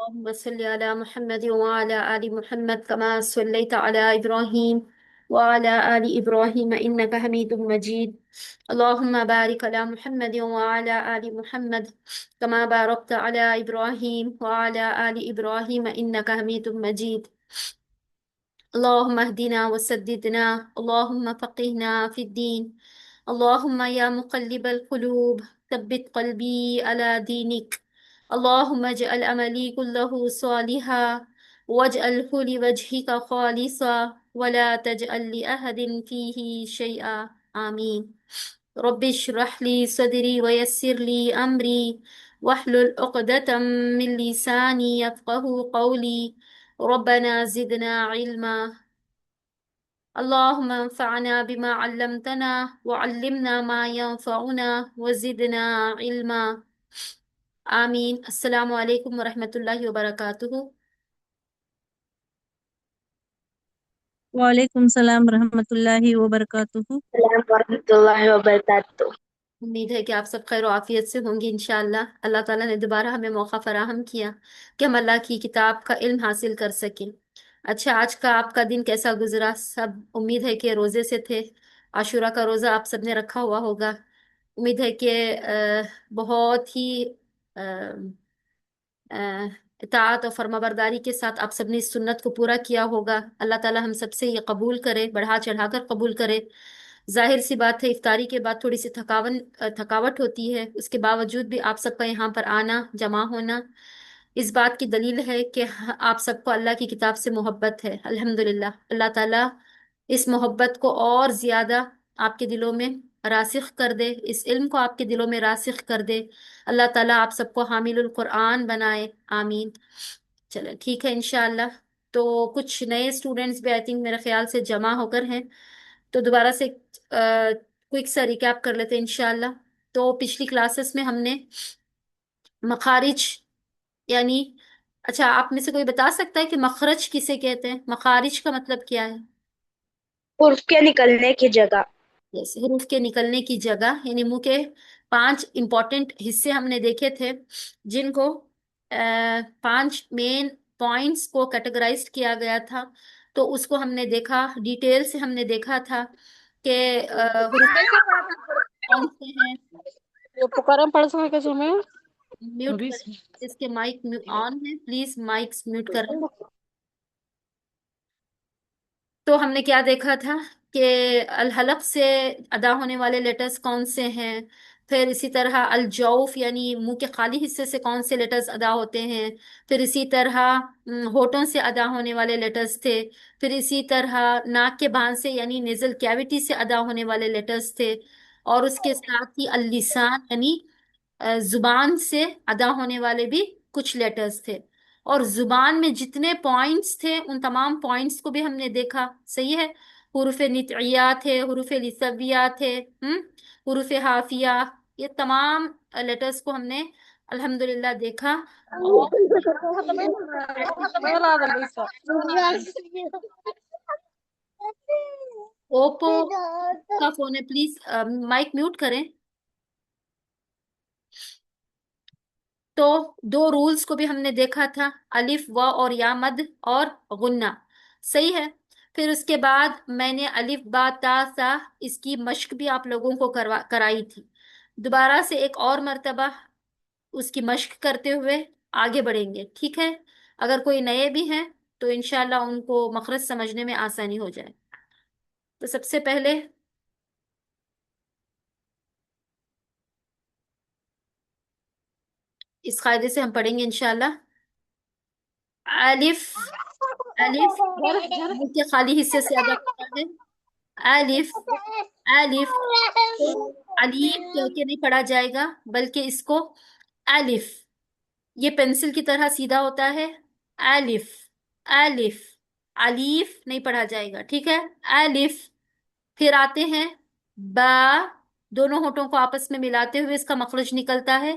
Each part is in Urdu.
اللهم صل على محمد وعلى آل محمد كما صليت على إبراهيم وعلى آل إبراهيم إنك حميد مجيد. اللهم بارك على محمد وعلى آل محمد كما باركت على إبراهيم وعلى آل إبراهيم إنك حميد مجيد. اللهم اهدنا وسددنا، اللهم فقهنا في الدين. اللهم يا مقلب القلوب ثبت قلبي على دينك. اللهم اجعل عملي كله صالحا واجعله لوجهك خالصا ولا تجعل لأحد فيه شيئا. آمين. رب اشرح لي صدري ويسر لي أمري واحلل عقدة من لساني يفقه قولي. ربنا زدنا علما. اللهم انفعنا بما علمتنا وعلمنا ما ينفعنا وزدنا علما. آمين. السلام عليكم ورحمة الله وبركاته. وعلیکم السلام ورحمۃ اللہ وبرکاتہ۔ السلام ورحمۃ اللہ وبرکاتہ۔ امید ہے کہ آپ سب خیر و عافیت سے ہوں گے انشاءاللہ۔ اللہ تعالیٰ نے دوبارہ ہمیں موقع فراہم کیا کہ ہم اللہ کی کتاب کا علم حاصل کر سکیں۔ اچھا، آج کا آپ کا دن کیسا گزرا؟ سب امید ہے کہ روزے سے تھے، عاشورہ کا روزہ آپ سب نے رکھا ہوا ہوگا۔ امید ہے کہ بہت ہی آہ، اطاعت اور فرما برداری کے ساتھ آپ سب نے اس سنت کو پورا کیا ہوگا۔ اللہ تعالیٰ ہم سب سے یہ قبول کرے، بڑھا چڑھا کر قبول کرے۔ ظاہر سی بات ہے افطاری کے بعد تھوڑی سی تھکاوٹ ہوتی ہے، اس کے باوجود بھی آپ سب کا یہاں پر آنا، جمع ہونا اس بات کی دلیل ہے کہ آپ سب کو اللہ کی کتاب سے محبت ہے۔ الحمدللہ، اللہ تعالیٰ اس محبت کو اور زیادہ آپ کے دلوں میں راسخ کر دے، اس علم کو آپ کے دلوں میں راسخ کر دے۔ اللہ تعالیٰ آپ سب کو حامل القرآن بنائے، آمین۔ چلیں ٹھیک ہے انشاءاللہ۔ تو کچھ نئے اسٹوڈنٹس بھی آئی تھنک میرے خیال سے جمع ہو کر ہیں، تو دوبارہ سے کوئک سا ریکیپ کر لیتے ہیں انشاءاللہ۔ تو پچھلی کلاسز میں ہم نے مخارج یعنی، اچھا آپ میں سے کوئی بتا سکتا ہے کہ مخرج کسے کہتے ہیں؟ مخارج کا مطلب کیا ہے؟ حروف کے نکلنے کی جگہ۔ یس، حروف کے نکلنے کی جگہ، یعنی منہ کے 5 امپورٹنٹ حصے ہم نے دیکھے تھے، جن کو 5 مین پوائنٹس کو کیٹیگرائز کیا گیا تھا۔ تو اس کو ہم نے دیکھا، ڈیٹیل سے ہم نے دیکھا تھا کہ حروف کون سے ہیں۔ میوٹ کریں اس کے مائک آن ہے، پلیز مائکس میوٹ کریں۔ تو ہم نے کیا دیکھا تھا کہ الحلق سے ادا ہونے والے لیٹرز کون سے ہیں، پھر اسی طرح الجوف یعنی منہ کے خالی حصے سے کون سے لیٹرز ادا ہوتے ہیں، پھر اسی طرح ہونٹوں سے ادا ہونے والے لیٹرز تھے، پھر اسی طرح ناک کے بھان سے یعنی نیزل کیوٹی سے ادا ہونے والے لیٹرز تھے، اور اس کے ساتھ ہی اللسان یعنی زبان سے ادا ہونے والے بھی کچھ لیٹرز تھے، اور زبان میں جتنے پوائنٹس تھے ان تمام پوائنٹس کو بھی ہم نے دیکھا، صحیح ہے۔ حروف نطعیہ تھے، حروف لثویہ تھے، حروف حافیہ، یہ تمام لیٹرز کو ہم نے الحمدللہ دیکھا۔ اور اوپو کا فون ہے، پلیز مائک میوٹ کریں۔ تو 2 رولز کو بھی ہم نے دیکھا تھا، الف و اور یا مد اور غنہ، صحیح ہے۔ پھر اس کے بعد میں نے الف با تا سا اس کی مشق بھی آپ لوگوں کو کرائی تھی۔ دوبارہ سے ایک اور مرتبہ اس کی مشق کرتے ہوئے آگے بڑھیں گے، ٹھیک ہے۔ اگر کوئی نئے بھی ہیں تو انشاءاللہ ان کو مخرج سمجھنے میں آسانی ہو جائے۔ تو سب سے پہلے اس قاعدے سے ہم پڑھیں گے انشاءاللہ۔ الف، الف منہ کے خالی حصے سے ادا ہوتا ہے، الف، الف کو الف کہہ کے نہیں پڑھا جائے گا بلکہ اس کو الف، یہ پینسل کی طرح سیدھا ہوتا ہے، الف، الف، الف نہیں پڑھا جائے گا، ٹھیک ہے، الف۔ پھر آتے ہیں با، دونوں ہونٹوں کو آپس میں ملاتے ہوئے اس کا مخرج نکلتا ہے۔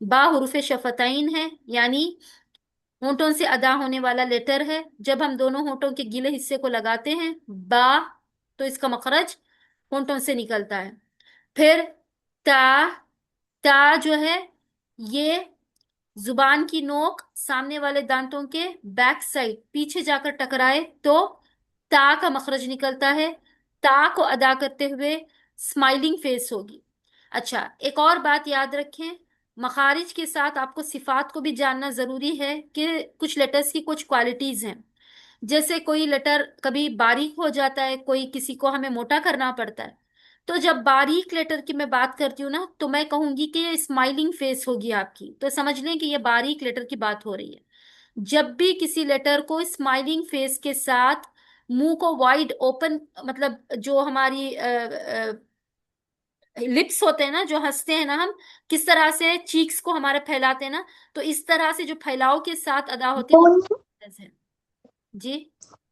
با حروف شفتین ہے، یعنی ہونٹوں سے ادا ہونے والا لیٹر ہے، جب ہم دونوں ہونٹوں کے گیلے حصے کو لگاتے ہیں با تو اس کا مخرج ہونٹوں سے نکلتا ہے۔ پھر تا، تا جو ہے یہ زبان کی نوک سامنے والے دانتوں کے بیک سائڈ پیچھے جا کر ٹکرائے تو تا کا مخرج نکلتا ہے. تا کو ادا کرتے ہوئے اسمائلنگ فیس ہوگی. اچھا ایک اور بات یاد رکھیں، مخارج کے ساتھ آپ کو صفات کو بھی جاننا ضروری ہے کہ کچھ لیٹرز کی کچھ کوالٹیز ہیں. جیسے کوئی لیٹر کبھی باریک ہو جاتا ہے، کوئی کسی کو ہمیں موٹا کرنا پڑتا ہے. تو جب باریک لیٹر کی میں بات کرتی ہوں نا تو میں کہوں گی کہ یہ اسمائلنگ فیس ہوگی آپ کی، تو سمجھ لیں کہ یہ باریک لیٹر کی بات ہو رہی ہے. جب بھی کسی لیٹر کو اسمائلنگ فیس کے ساتھ منہ کو وائڈ اوپن، مطلب جو ہماری لپس ہوتے ہیں نا، جو ہنستے ہیں نا ہم، کس طرح سے چیکس کو ہمارے پھیلاتے ہیں نا، تو اس طرح سے جو پھیلاؤ کے ساتھ ادا ہوتے ہیں وہ ہے. جی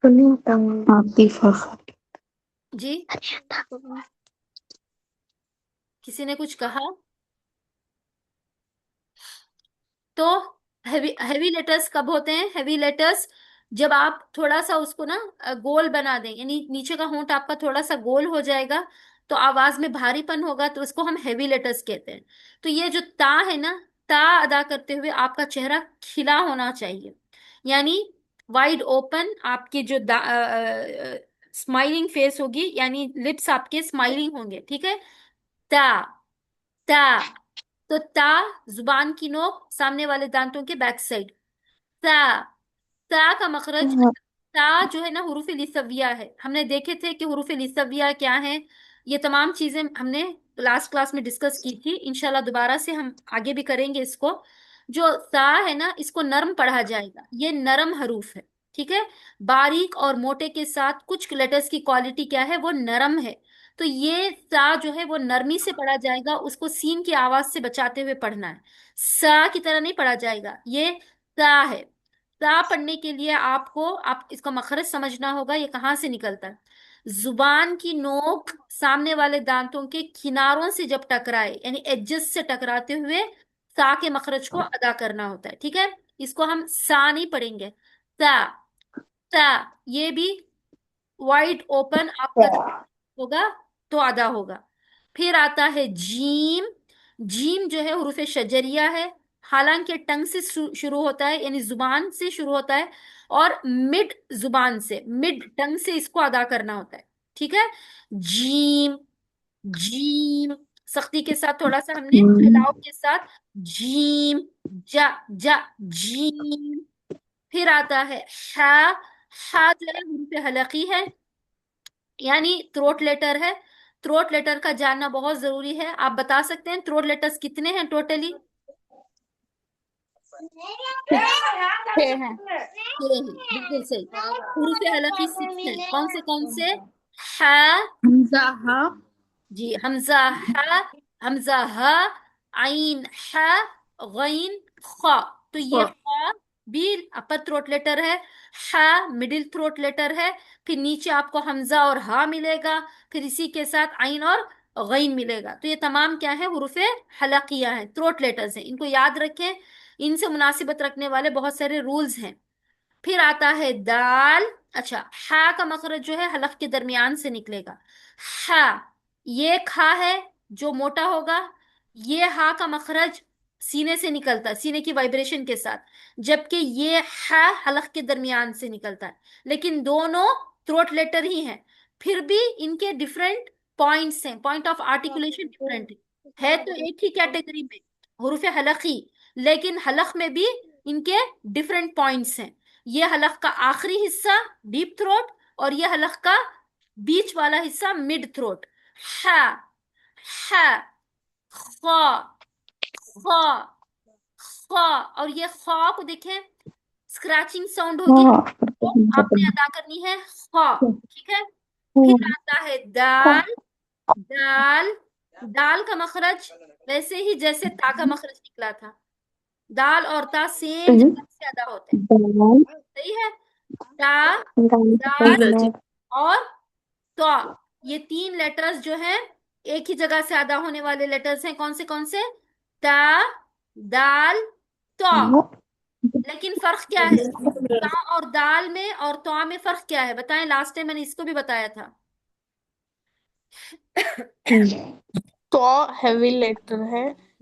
عاطفہ جی کسی نے کچھ کہا؟ تو ہیوی لیٹرز کب ہوتے ہیں؟ ہیوی لیٹرز جب آپ تھوڑا سا اس کو نا گول بنا دیں، یعنی نیچے کا ہونٹ آپ کا تھوڑا سا گول ہو جائے گا تو آواز میں بھاری پن ہوگا، تو اس کو ہم ہیوی لیٹرز کہتے ہیں. تو یہ جو تا ہے نا، تا ادا کرتے ہوئے آپ کا چہرہ کھلا ہونا چاہیے، یعنی وائڈ اوپن آپ کی جو اسمائلنگ فیس ہوگی، یعنی لپس آپ کے اسمائلنگ ہوں گے. ٹھیک ہے. تا تا تو تا زبان کی نوک سامنے والے دانتوں کے بیک سائڈ. تا تا کا مخرج، تا جو ہے نا حروف لسویہ ہے. ہم نے دیکھے تھے کہ حروف لسویہ کیا ہیں، یہ تمام چیزیں ہم نے لاسٹ کلاس میں ڈسکس کی تھی. انشاءاللہ دوبارہ سے ہم آگے بھی کریں گے اس کو. جو تا ہے نا اس کو نرم پڑھا جائے گا، یہ نرم حروف ہے. ٹھیک ہے. باریک اور موٹے کے ساتھ کچھ لیٹرز کی کوالٹی کیا ہے، وہ نرم ہے. تو یہ تا جو ہے وہ نرمی سے پڑھا جائے گا، اس کو سین کی آواز سے بچاتے ہوئے پڑھنا ہے. سا کی طرح نہیں پڑھا جائے گا. یہ تا ہے. تا پڑھنے کے لیے آپ اس کا مخرج سمجھنا ہوگا، یہ کہاں سے نکلتا ہے. زبان کی نوک سامنے والے دانتوں کے کناروں سے جب ٹکرائے، یعنی ایجز سے ٹکراتے ہوئے سا کے مخرج کو ادا کرنا ہوتا ہے. ٹھیک ہے. اس کو ہم سا نہیں پڑھیں گے. تا تا یہ بھی وائڈ اوپن آپ کا ہوگا تو ادا ہوگا. پھر آتا ہے جیم. جیم جو ہے حروف شجریہ ہے، حالانکہ ٹنگ سے شروع ہوتا ہے، یعنی زبان سے شروع ہوتا ہے، اور مڈ زبان سے، مڈ ٹنگ سے اس کو ادا کرنا ہوتا ہے. ٹھیک ہے. جیم جیم سختی کے ساتھ، تھوڑا سا ہم نے پھیلاؤ کے ساتھ. جیم جا جا جیم. پھر آتا ہے ہا. ہا جو ہے حروف حلقی ہے، یعنی تھروٹ لیٹر ہے. تھروٹ لیٹر کا جاننا بہت ضروری ہے. آپ بتا سکتے ہیں تھروٹ لیٹرز کتنے ہیں ٹوٹلی؟ 6 ہیں. 6 ہیں، بالکل صحیح. حروف حلقی 6 ہیں. کون سے؟ ہا. حمزہ ہا، جی حمزہ ہا، حمزہ ہا، عین ہا، غین خا. تو یہ خا بھی اپر تھروٹ لیٹر ہے، ہا مڈل تھروٹ لیٹر ہے. پھر نیچے آپ کو حمزہ اور ہا ملے گا، پھر اسی کے ساتھ عین اور غین ملے گا. تو یہ تمام کیا ہے؟ حروف حلقیہ ہیں، تھروٹ لیٹرز ہیں. ان کو یاد رکھیں، ان سے مناسبت رکھنے والے بہت سارے رولز ہیں. پھر آتا ہے دال. اچھا ہا کا مخرج جو ہے حلق کے درمیان سے نکلے گا. ہا یہ کھا ہے جو موٹا ہوگا، یہ ہا کا مخرج سینے سے نکلتا ہے، سینے کی وائبریشن کے ساتھ، جبکہ یہ ہا حلق کے درمیان سے نکلتا ہے. لیکن دونوں تھروٹ لیٹر ہی ہیں، پھر بھی ان کے ڈفرینٹ پوائنٹس ہیں، پوائنٹ آف آرٹیکولیشن ڈفرینٹ ہے تو ایک ہی کیٹیگری میں حروف حلقی، لیکن حلق میں بھی ان کے ڈفرینٹ پوائنٹس ہیں. یہ حلق کا آخری حصہ ڈیپ تھروٹ، اور یہ حلق کا بیچ والا حصہ مڈ تھروٹ. ہا ہا خا خا خا. اور یہ خا کو دیکھیں، اسکریچنگ ساؤنڈ ہوگی تو آپ نے ادا کرنی ہے خا. ٹھیک ہے. پھر آتا ہے دال. دال دال کا مخرج ویسے ہی جیسے تا کا مخرج نکلا تھا، دال اور تا سیم جگہ سے ادا ہوتے ہیں. صحیح ہے. تا، دال اور تو یہ 3 لیٹرز جو ہیں ایک ہی جگہ سے ادا ہونے والے لیٹرز ہیں. کون سے؟ تا، دال، تو. لیکن فرق کیا ہے تا اور دال میں اور تو میں؟ فرق کیا ہے بتائیں؟ لاسٹ ٹائم میں نے اس کو بھی بتایا تھا. تو ہیوی لیٹر ہے،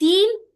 3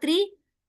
3,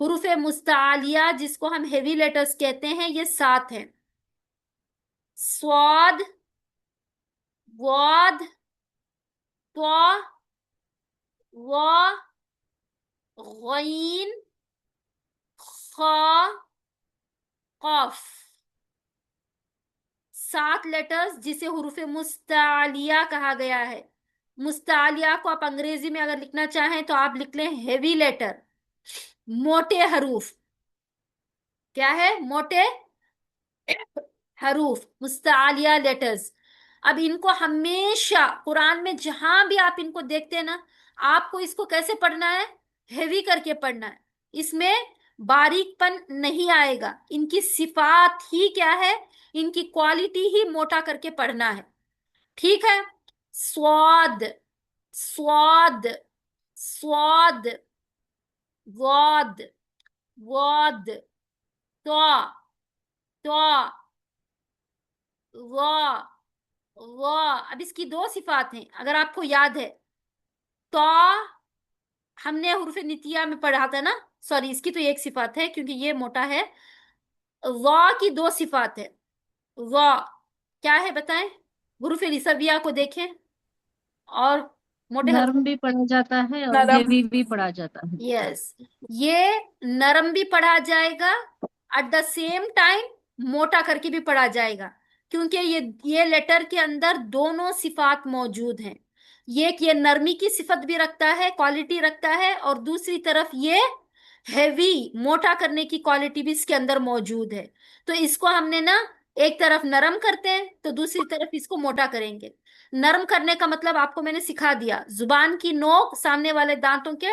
حروف مستعلیہ جس کو ہم ہیوی لیٹرز کہتے ہیں یہ 7 ہیں. صاد، واد، طا، وا، غین، خا، قاف. 7 لیٹرز جسے حروف مستعلیہ کہا گیا ہے. مستعلیہ کو آپ انگریزی میں اگر لکھنا چاہیں تو آپ لکھ لیں ہیوی لیٹر، موٹے حروف. کیا ہے؟ موٹے حروف، مستعلیہ لیٹرز. اب ان کو ہمیشہ قرآن میں جہاں بھی آپ ان کو دیکھتے ہیں نا، آپ کو اس کو کیسے پڑھنا ہے؟ ہیوی کر کے پڑھنا ہے. اس میں باریک پن نہیں آئے گا. ان کی صفات ہی کیا ہے؟ ان کی کوالٹی ہی موٹا کر کے پڑھنا ہے. ٹھیک ہے؟ سواد، سواد، سواد، واد، واد، طا، طا، وا، وا. اب اس کی 2 صفات ہیں اگر آپ کو یاد ہے. طا ہم نے حروف نتیہ میں پڑھا تھا نا، سوری اس کی تو ایک صفات ہے کیونکہ یہ موٹا ہے. وا کی 2 صفات ہے. وا کیا ہے بتائیں؟ حروف نسبیہ کو دیکھیں اور موٹے حروف. نرم بھی پڑھا جاتا ہے اور نرم. ہیوی بھی پڑھا جاتا ہے. یس، یہ نرم بھی پڑھا جائے گا، ایٹ دا سیم ٹائم موٹا کر کے بھی پڑھا جائے گا، کیونکہ یہ لیٹر کے اندر دونوں صفات موجود ہیں. یہ نرمی کی صفت بھی رکھتا ہے، کوالٹی رکھتا ہے، اور دوسری طرف یہ ہیوی موٹا کرنے کی کوالٹی بھی اس کے اندر موجود ہے. تو اس کو ہم نے نا ایک طرف نرم کرتے ہیں تو دوسری طرف اس کو موٹا کریں گے. نرم کرنے کا مطلب آپ کو میں نے سکھا دیا، زبان کی نوک سامنے والے دانتوں کے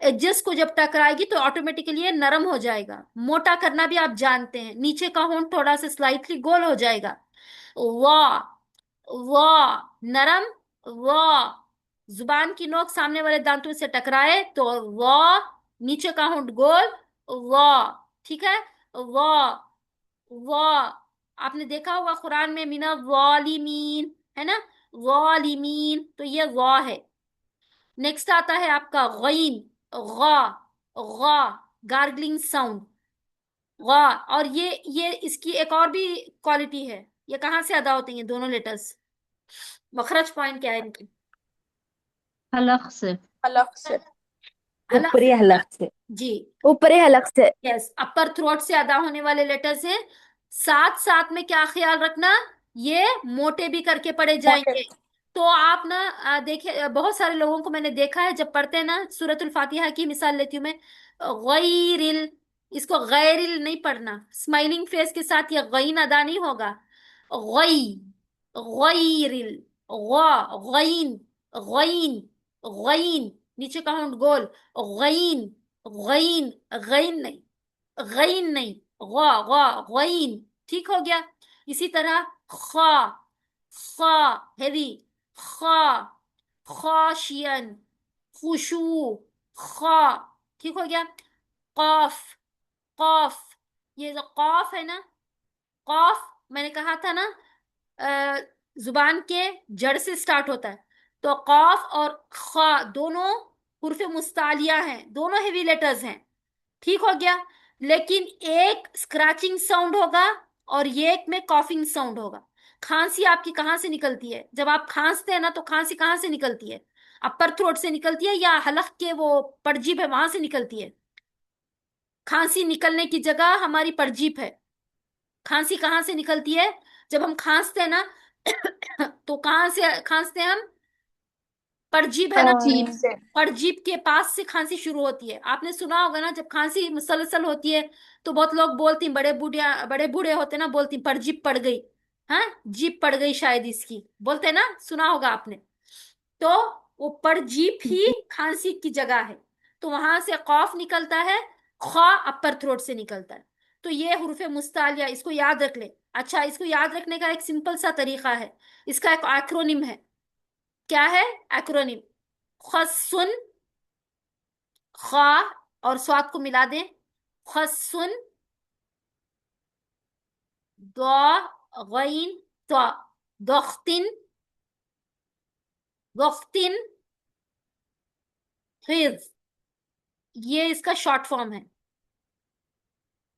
ایجز کو جب ٹکرائے گی تو آٹومیٹیکلی یہ نرم ہو جائے گا. موٹا کرنا بھی آپ جانتے ہیں، نیچے کا ہونٹ تھوڑا سا سلائٹلی گول ہو جائے گا. وا، وا نرم، وا زبان کی نوک سامنے والے دانتوں سے ٹکرائے تو وا، نیچے کا ہونٹ گول، وا. ٹھیک ہے؟ وا، وا. آپ نے دیکھا ہوگا قرآن میں مینا والمین ہے نا، والمین، تو یہ وا ہے. نیکسٹ آتا ہے آپ کا غین، غا، غا گارگلنگ ساؤنڈ، غا. اور یہ اس کی ایک اور بھی کوالٹی ہے. یہ کہاں سے ادا ہوتے ہیں دونوں لیٹرز؟ مخرج پوائنٹ کیا ہے ان کی؟ حلق سے. الگ سے. حلق اوپری حلق سے، جی، اوپری حلق سے. یس، اپر تھروٹ سے ادا ہونے والے لیٹرز ہیں. ساتھ ساتھ میں کیا خیال رکھنا، یہ موٹے بھی کر کے پڑھے جائیں موٹے. گے. تو آپ نا دیکھیں بہت سارے لوگوں کو میں نے دیکھا ہے جب پڑھتے ہیں نا، سورۃ الفاتحہ کی مثال لیتی ہوں میں، غیرل، اس کو غیرل نہیں پڑھنا، اسمائلنگ فیس کے ساتھ یہ غین ادا نہیں ہوگا. غی، غیرل، غا، غین، غین، غین، نیچے کا ہونٹ گول، غین، غین، غین نہیں، غین نہیں، غا، غا، غین. ٹھیک ہو گیا؟ اسی طرح خا، خا ہیوی، خا، خاشین، خشوع، خا. ٹھیک ہو گیا؟ قاف، قاف، یہ جو قاف ہے نا، قاف میں نے کہا تھا نا زبان کے جڑ سے سٹارٹ ہوتا ہے. تو قاف اور خا دونوں حروف مستعلیہ ہیں، دونوں ہیوی لیٹرز ہیں. ٹھیک ہو گیا؟ لیکن ایک اسکریچنگ ساؤنڈ ہوگا اور ایک میں کافنگ ساؤنڈ ہوگا. کھانسی آپ کی کہاں سے نکلتی ہے؟ جب آپ کھانستے ہیں نا تو کھانسی کہاں سے نکلتی ہے؟ اپر تھروٹ سے نکلتی ہے یا حلق کے وہ پرجیب ہے وہاں سے نکلتی ہے؟ کھانسی نکلنے کی جگہ ہماری پرجیب ہے. کھانسی کہاں سے نکلتی ہے؟ جب ہم کھانستے ہیں نا تو کہاں سے کھانستے ہیں ہم؟ پرجیب ہے نا، جیب سے. پرجیب کے پاس سے کھانسی شروع ہوتی ہے. آپ نے سنا ہوگا نا جب کھانسی مسلسل ہوتی ہے تو بہت لوگ بولتی ہیں، بڑے بوڑھے ہوتے نا بولتی ہیں پرجیب پڑ گئی، ہاں جیب پڑ گئی شاید اس کی، بولتے ہیں نا، سنا ہوگا آپ نے. تو وہ پرجیب ہی کھانسی کی جگہ ہے. تو وہاں سے قاف نکلتا ہے، خا اپر تھروٹ سے نکلتا ہے. تو یہ حروف مستعلیہ، اس کو یاد رکھ لیں. اچھا، اس کو یاد رکھنے کا ایک سمپل سا طریقہ ہے، اس کا ایک ایکرونیم ہے. کیا ہے ایکرونیم؟ خسن، خا اور سواد کو ملا دیں، خسن، دعا، غین، طا، دختن، دختن، خیز. یہ اس کا شارٹ فارم ہے.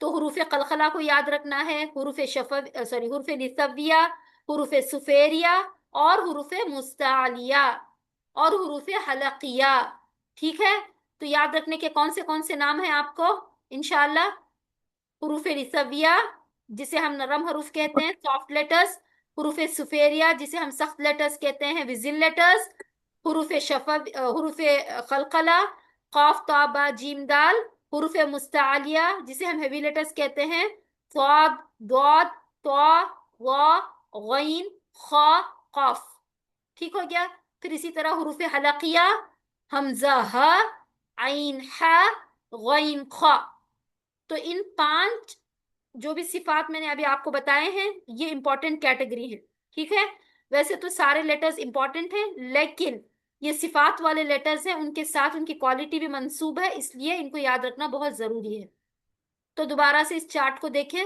تو حروف قلقلہ کو یاد رکھنا ہے، حروف حروف لثویہ، حروف سفیریہ اور حروف مستعلیہ اور حروف حلقیہ. ٹھیک ہے، تو یاد رکھنے کے کون سے نام ہیں آپ کو انشاءاللہ؟ حروف لثویہ جسے ہم نرم حروف کہتے ہیں، سافٹ لیٹرز، حروف سفیریہ جسے ہم سخت لیٹرز کہتے ہیں، وزن لیٹرز، حروف قلقلہ، قاف طا با جیم دال، حروف مستعلیہ جسے ہم ہیوی لیٹرز کہتے ہیں، صاد، ضاد، طا، ظا، غین، خا، قاف. ٹھیک ہو گیا؟ پھر اسی طرح حروف حلقیہ، حمزہ ہ، عین ح، غین خا. تو ان 5 جو بھی صفات میں نے ابھی آپ کو بتائے ہیں یہ امپورٹنٹ کیٹیگری ہے. ٹھیک ہے، ویسے تو سارے لیٹرز امپورٹنٹ ہیں لیکن یہ صفات والے لیٹرز ہیں، ان کے ساتھ ان کی کوالٹی بھی منسوب ہے، اس لیے ان کو یاد رکھنا بہت ضروری ہے. تو دوبارہ سے اس چارٹ کو دیکھیں.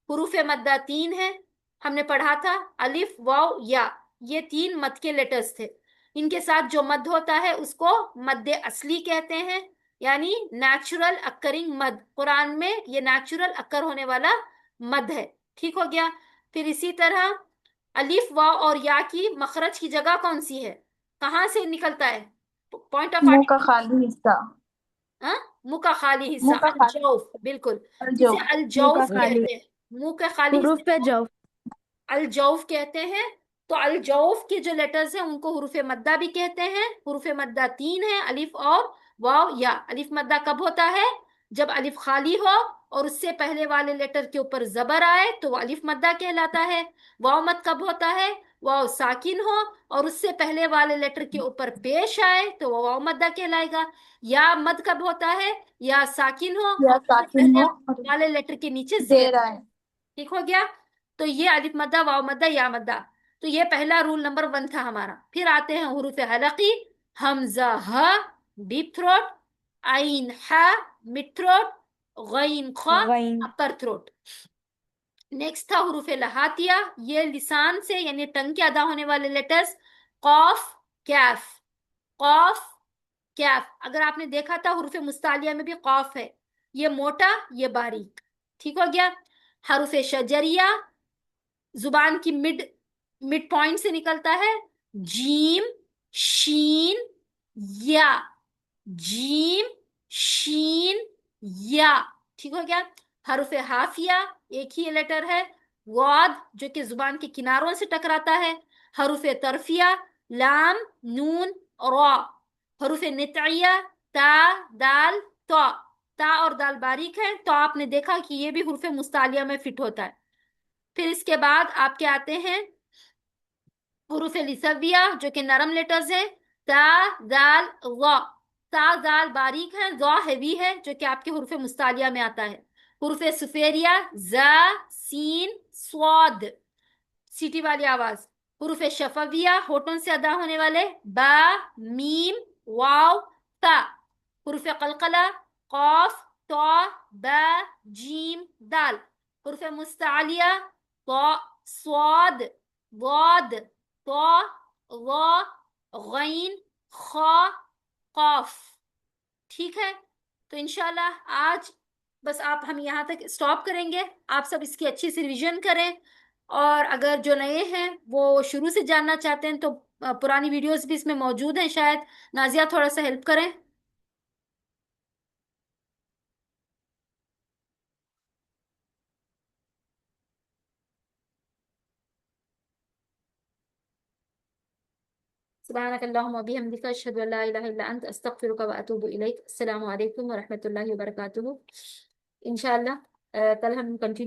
حروف مدہ 3 ہیں، ہم نے پڑھا تھا الف، واو، یا، یہ 3 مد کے لیٹرز تھے. ان کے ساتھ جو مد ہوتا ہے اس کو مد اصلی کہتے ہیں، یعنی نیچرل اکرنگ مد. قرآن میں یہ نیچرل اکر ہونے والا مد ہے. ٹھیک ہو گیا؟ پھر اسی طرح الف، واو اور یا کی مخرج کی جگہ کون سی ہے؟ کہاں سے نکلتا ہے؟ پوائنٹ آف منہ کا خالی حصہ. منہ کا خالی حصہ، منہ کا خالی الجوف، بالکل، الجو. جسے الجوف کہتے ہیں. منہ کے خالی حروف حصے کو جوف. الجوف کہتے ہیں. تو الجوف کے جو لیٹرز ہیں ان کو حروف مدہ بھی کہتے ہیں. حروف مدہ 3 ہیں، الف اور واو یا. الف مدہ کب ہوتا ہے؟ جب الف خالی ہو اور اس سے پہلے والے لیٹر کے اوپر زبر آئے تو وہ الف مدہ کہلاتا ہے. واو مد کب ہوتا ہے؟ واو ساکن ہو اور اس سے پہلے والے لیٹر کے اوپر پیش آئے تو وہ واو مدہ کہلائے گا. یا مد کب ہوتا ہے؟ یا ساکن ہو یا اور ساکن پہلے ہو اور والے لیٹر کے نیچے زیر. زیر آئے. ٹھیک ہو گیا؟ تو یہ الف مدہ، واو مدہ، یا مدہ. تو یہ پہلا رول نمبر 1 تھا ہمارا. پھر آتے ہیں حروف حلقی، حمزہ ہ، ڈیپ تھروٹ، عین ح، مڈ تھروٹ، غین خا، غین. اپر تھروٹ. نیکسٹ تھا حروف لہاتیہ، یہ لسان سے یعنی ٹنگ کے ادا ہونے والے لیٹرز، قاف، کیف، قاف، کیف. اگر آپ نے دیکھا تھا حروف مستعلیہ میں بھی قاف ہے، یہ موٹا، یہ باریک. ٹھیک ہو گیا؟ حروف شجریہ زبان کی مڈ پوائنٹ سے نکلتا ہے، جیم، شین، یا، جیم، شین، یا. ٹھیک ہو گیا؟ حروف حافیہ ایک ہی لیٹر ہے، غاد جو کہ زبان کے کناروں سے ٹکراتا ہے. حروف طرفیہ لام، نون، را. حروف نطعیہ تا، دال، تا. تا اور دال باریک ہے تو آپ نے دیکھا کہ یہ بھی حروف مستعلیہ میں فٹ ہوتا ہے. پھر اس کے بعد آپ کے آتے ہیں حروف لثویہ جو کہ نرم لیٹرز ہیں، تا، دال، ظا. تا، دال باریک ہے، ظا ہیوی ہے جو کہ آپ کے حروف مستعلیہ میں آتا ہے. حروف سفیریہ زا، سین، صاد، سیٹی والی آواز. حروف شفویہ ہونٹوں سے ادا ہونے والے، با، میم، واو، تا. حروف قلقلہ قاف، طا، با، جیم، دال. حروف مستعلیہ طا، صاد، ضاد، طا، ظا، غین، خا، قاف. ٹھیک ہے؟ تو انشاءاللہ آج بس ہم یہاں تک اسٹاپ کریں گے. آپ سب اس کی اچھی سی ریویژن کریں، اور اگر جو نئے ہیں وہ شروع سے جاننا چاہتے ہیں تو پرانی ویڈیوز بھی اس میں موجود ہیں. شاید نازیہ تھوڑا سا ہیلپ کریں. سبحانك اللهم وبحمدك اشهد ان لا اله الا انت استغفرك واتوب اليك. السلام علیکم ورحمۃ اللہ وبرکاتہ. انشاءاللہ کل ہم کنٹینیو